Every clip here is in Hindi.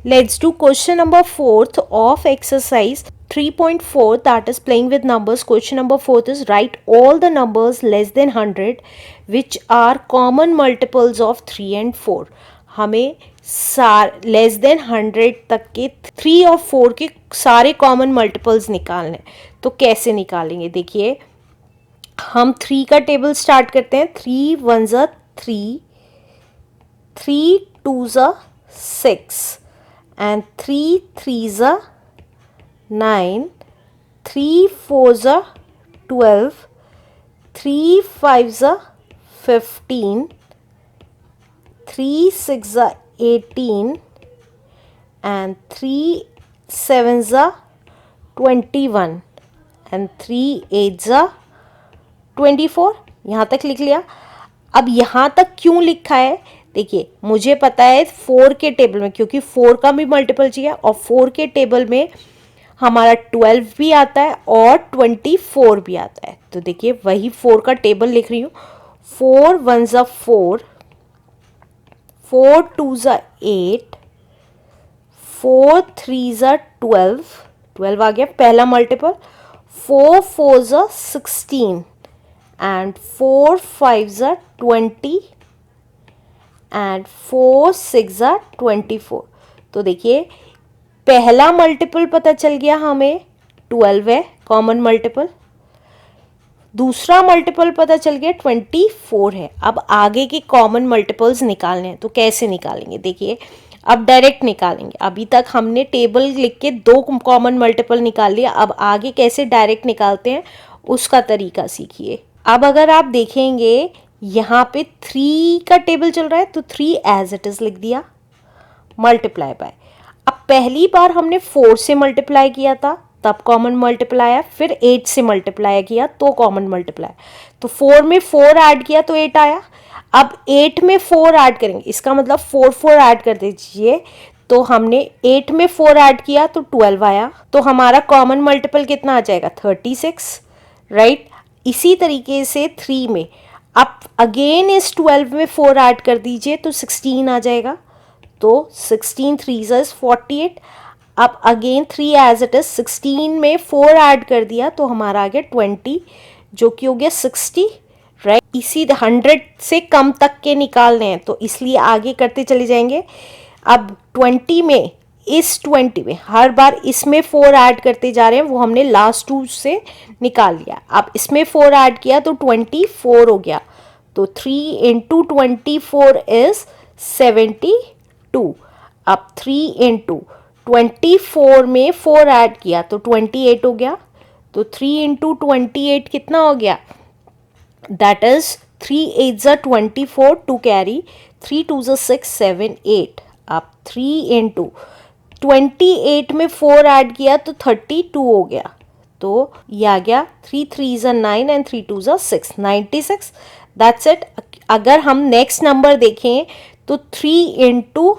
Let's do question number 4th of exercise 3.4, that is playing with numbers. Question number 4th is write all the numbers less than 100 which are common multiples of 3 and 4. हमें लेस देन 100 तक के 3 और 4 के सारे कॉमन मल्टीपल्स निकालने. तो कैसे निकालेंगे देखिए, हम 3 का टेबल स्टार्ट करते हैं. 3 1 ज़ा 3, 3 2 ज़ा 6 and 3 3s are 9, 3 4s are 12, 3 5s are 15, 3 6s are 18 and 3 7s are 21 and 3 8s are 24. यहाँ तक लिख लिया. अब यहाँ तक क्यों लिखा है देखिए, मुझे पता है 4 के टेबल में, क्योंकि 4 का भी मल्टीपल चाहिए और 4 के टेबल में हमारा 12 भी आता है और 24 भी आता है. तो देखिए वही 4 का टेबल लिख रही हूँ. 4 1 ज़ा 4, 4 2 ज़ा 8, 4 3 ज़ा 12, 12 आ गया पहला मल्टीपल. 4 4 ज़ा 16 एंड 4 5 ज़ा 20 एंड 4 6 ज़ा 24. तो देखिए पहला मल्टीपल पता चल गया हमें 12 है कॉमन मल्टीपल. दूसरा मल्टीपल पता चल गया 24 है. अब आगे के कॉमन मल्टीपल्स निकालने हैं. तो कैसे निकालेंगे देखिए, अब डायरेक्ट निकालेंगे. अभी तक हमने टेबल लिख के 2 कॉमन मल्टीपल निकाल लिया. अब आगे कैसे डायरेक्ट निकालते हैं उसका तरीका सीखिए. अब अगर आप देखेंगे यहाँ पे 3 का टेबल चल रहा है तो 3 एज इट इज लिख दिया, मल्टीप्लाई बाय. अब पहली बार हमने 4 से मल्टीप्लाई किया था तब कॉमन मल्टीप्लाई आया, फिर 8 से मल्टीप्लाई किया तो कॉमन मल्टीप्लाई. तो 4 में 4 ऐड किया तो 8 आया. अब 8 में 4 ऐड करेंगे, इसका मतलब 4 4 ऐड कर दीजिए. तो हमने 8 में 4 ऐड किया तो 12 आया. तो हमारा कॉमन मल्टीपल कितना आ जाएगा 36, राइट. इसी तरीके से 3 में आप अगेन इस 12 में 4 ऐड कर दीजिए तो 16 आ जाएगा. तो 16 3 इज 48. अब अगेन 3 एज इट इज 16 में 4 ऐड कर दिया तो हमारा आ गया 20 जो कि हो गया 60, राइट. इसी 100 से कम तक के निकालने हैं तो इसलिए आगे करते चले जाएंगे. अब 20 में, इस 20 में हर बार इसमें 4 ऐड करते जा रहे हैं, वो हमने लास्ट 2 से निकाल लिया. अब इसमें 4 ऐड किया तो 24 हो गया. तो 3 इंटू 24 इज 72. अब 3 इंटू 24 में 4 ऐड किया तो 28 हो गया. तो 3 इंटू 28 कितना हो गया, दैट इज 3 8 ज़ा 24 टू कैरी, 3 2 ज़ा 6 7 8. अब 3 इंटू 28 में 4 ऐड किया तो 32 हो गया. तो ये आ गया 3 3 ज़ा 9 एंड 3 2 ज़ा 6, 96. That's it. अगर हम नेक्स्ट नंबर देखें तो 3 इंटू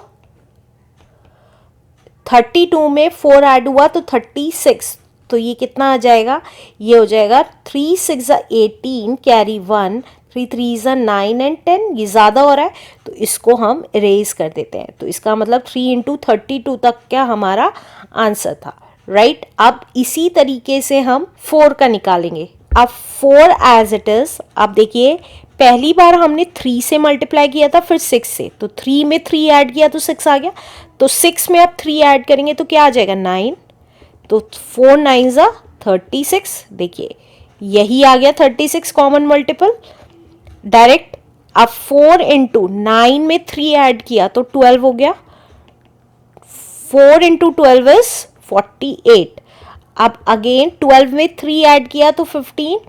32 में 4 ऐड हुआ तो 36. तो ये कितना आ जाएगा, ये हो जाएगा 3 6 ज़ा 18 कैरी 1, 3 3 ज़ा 9 एंड 10. ये ज़्यादा हो रहा है तो इसको हम इरेज कर देते हैं. तो इसका मतलब 3 इंटू 32 तक क्या हमारा आंसर था, राइट. अब इसी तरीके से हम 4 का निकालेंगे. अब 4 एज इट इज. अब देखिए पहली बार हमने 3 से मल्टीप्लाई किया था फिर 6 से, तो 3 में 3 ऐड किया तो 6 आ गया. तो 6 में अब 3 ऐड करेंगे तो क्या आ जाएगा 9. तो 4 9 ज़ा 36. देखिए यही आ गया 36 कॉमन मल्टीपल डायरेक्ट. अब 4 इंटू 9 में 3 ऐड किया तो 12 हो गया. 4 इंटू 12 इज 48. अब अगेन 12 में 3 ऐड किया तो 15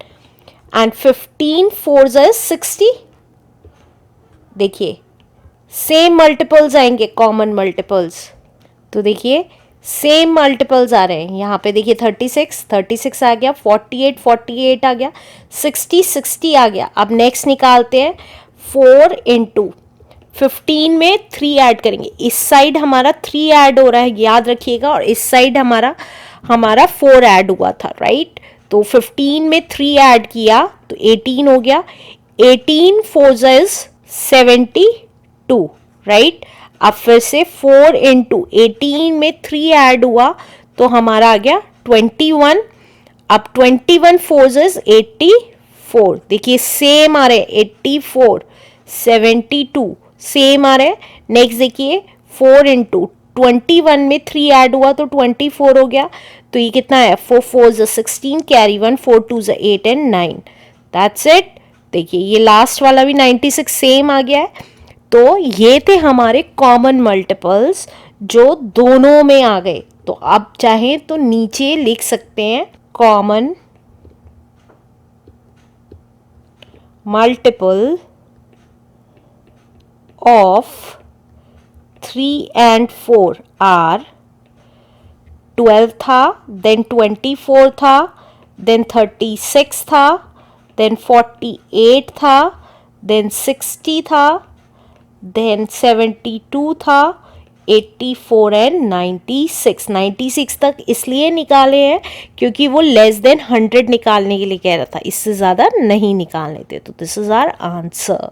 एंड 15 4 इज 60. देखिए सेम मल्टीपल्स आएंगे कॉमन मल्टीपल्स. तो देखिए सेम मल्टीपल्स आ रहे हैं यहाँ पे. देखिए 36 36 आ गया, 48 48 आ गया, 60 60 आ गया. अब नेक्स्ट निकालते हैं 4 इंटू 15 में 3 ऐड करेंगे. इस साइड हमारा 3 ऐड हो रहा है याद रखिएगा, और इस साइड हमारा 4 ऐड हुआ था, राइट. तो 15 में 3 ऐड किया तो 18 हो गया. 18 4 इज 72, राइट. अब फिर से 4 इंटू 18 में 3 ऐड हुआ तो हमारा आ गया 21। अब 21 फोर्स इज 84। देखिए सेम आ रहे हैं 84, 72 सेम आ रहे हैं। नेक्स्ट देखिए 4 इंटू 21 में 3 ऐड हुआ तो 24 हो गया। तो ये कितना है 4 4 16 कैरी 1 4 2 8 एंड 9। That's it. देखिए ये लास्ट वाला भी 96 सेम आ गया है। तो ये थे हमारे कॉमन मल्टीपल्स जो दोनों में आ गए। तो अब चाहें तो नीचे लिख सकते हैं common multiple of 3 and 4 are 12 था, देन 24 था, देन 36 था, देन 48 था, देन 60 था, देन 72 था, 84 एंड 96। 96 तक इसलिए निकाले हैं क्योंकि वो लेस देन 100 निकालने के लिए कह रहा था, इससे ज़्यादा नहीं निकालने थे। तो दिस इज़ आवर आंसर।